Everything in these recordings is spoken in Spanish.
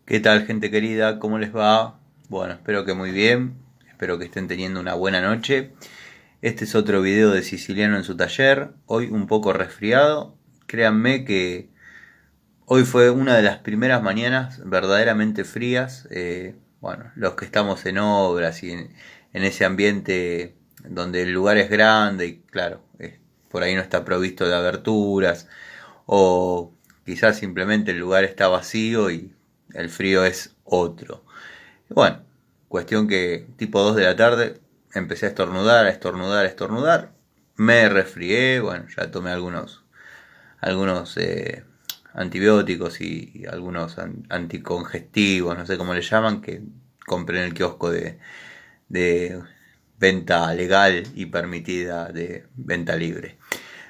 ¿Qué tal, gente querida? ¿Cómo les va? Bueno, espero que muy bien. Espero que estén teniendo una buena noche. Este es otro video de Siciliano en su taller. Hoy un poco resfriado. Créanme que hoy fue una de las primeras mañanas verdaderamente frías. Bueno, los que estamos en obras y en ese ambiente donde el lugar es grande y claro, por ahí no está provisto de aberturas o quizás simplemente el lugar está vacío y el frío es otro. Bueno, cuestión que tipo 2 de la tarde empecé a estornudar, a estornudar, a estornudar. Me resfrié, bueno, ya tomé algunos antibióticos y algunos anticongestivos, no sé cómo le llaman, que compré en el kiosco de venta legal y permitida de venta libre.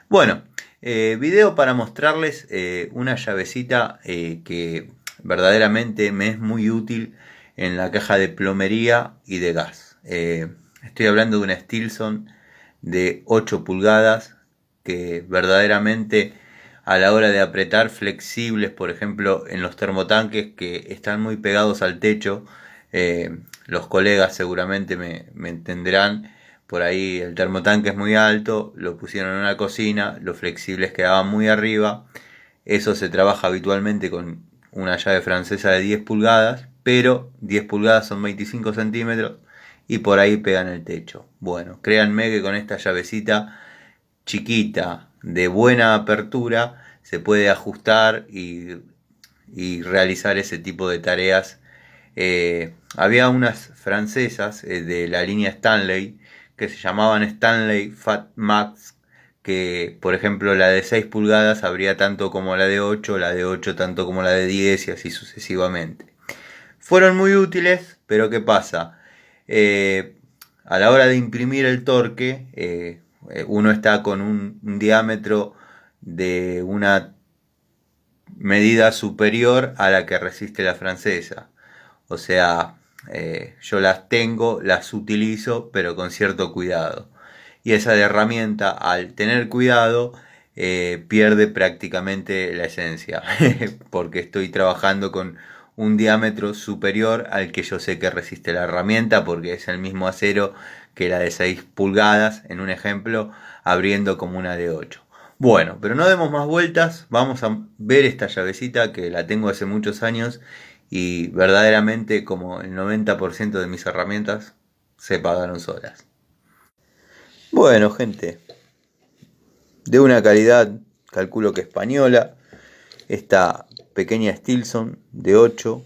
Bueno, video para mostrarles una llavecita que verdaderamente me es muy útil en la caja de plomería y de gas. Estoy hablando de una Stilson de 8 pulgadas que verdaderamente a la hora de apretar flexibles, por ejemplo en los termotanques que están muy pegados al techo, los colegas seguramente me entenderán. Por ahí el termotanque es muy alto, lo pusieron en una cocina, los flexibles quedaban muy arriba. Eso se trabaja habitualmente con una llave francesa de 10 pulgadas, pero 10 pulgadas son 25 centímetros y por ahí pegan el techo. Bueno, créanme que con esta llavecita chiquita, de buena apertura, se puede ajustar y realizar ese tipo de tareas. Había unas francesas de la línea Stanley que se llamaban Stanley Fat Max, que por ejemplo la de 6 pulgadas abría tanto como la de 8, la de 8 tanto como la de 10 y así sucesivamente. Fueron muy útiles, pero ¿qué pasa? A la hora de imprimir el torque, uno está con un diámetro de una medida superior a la que resiste la francesa. O sea, yo las tengo, las utilizo, pero con cierto cuidado. Y esa herramienta, al tener cuidado, pierde prácticamente la esencia, porque estoy trabajando con un diámetro superior al que yo sé que resiste la herramienta, porque es el mismo acero que la de 6 pulgadas, en un ejemplo, abriendo como una de 8. Bueno, pero no demos más vueltas, vamos a ver esta llavecita que la tengo hace muchos años y verdaderamente como el 90% de mis herramientas se pagaron solas. Bueno, gente, de una calidad, calculo que española, esta pequeña Stilson de 8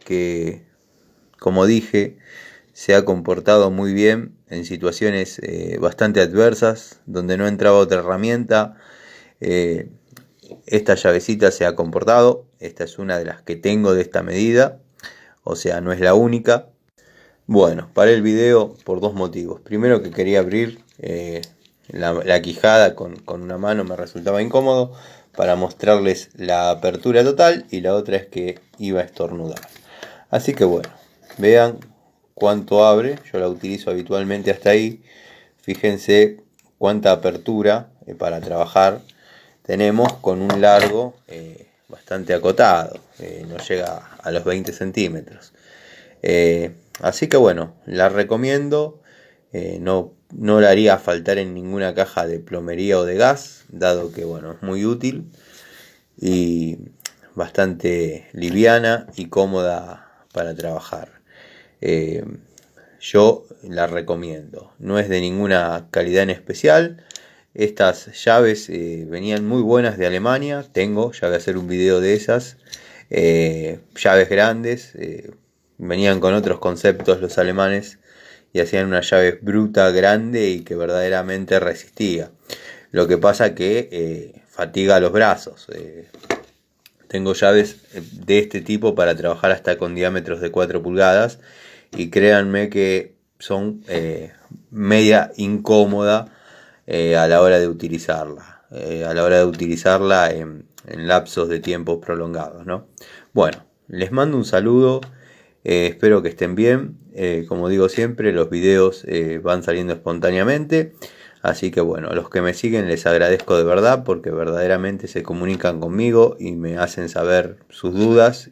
que, como dije, se ha comportado muy bien en situaciones bastante adversas, donde no entraba otra herramienta. Esta llavecita se ha comportado, esta es una de las que tengo de esta medida, o sea, no es la única. Bueno, paré el video por dos motivos. Primero, que quería abrir la quijada con una mano, me resultaba incómodo, para mostrarles la apertura total, y la otra es que iba a estornudar. Así que bueno, vean cuánto abre, yo la utilizo habitualmente hasta ahí. Fíjense cuánta apertura para trabajar tenemos con un largo bastante acotado, no llega a los 20 centímetros. Así que bueno, la recomiendo, no la haría faltar en ninguna caja de plomería o de gas, dado que bueno, es muy útil y bastante liviana y cómoda para trabajar. Yo la recomiendo, no es de ninguna calidad en especial. Estas llaves venían muy buenas de Alemania, ya voy a hacer un video de esas. Llaves grandes, venían con otros conceptos los alemanes y hacían una llave bruta, grande y que verdaderamente resistía. Lo que pasa que fatiga los brazos. Tengo llaves de este tipo para trabajar hasta con diámetros de 4 pulgadas y créanme que son media incómoda a la hora de utilizarla. En lapsos de tiempos prolongados, ¿no? Bueno, les mando un saludo, espero que estén bien. Como digo siempre, los videos van saliendo espontáneamente. Así que bueno, a los que me siguen les agradezco de verdad porque verdaderamente se comunican conmigo y me hacen saber sus dudas.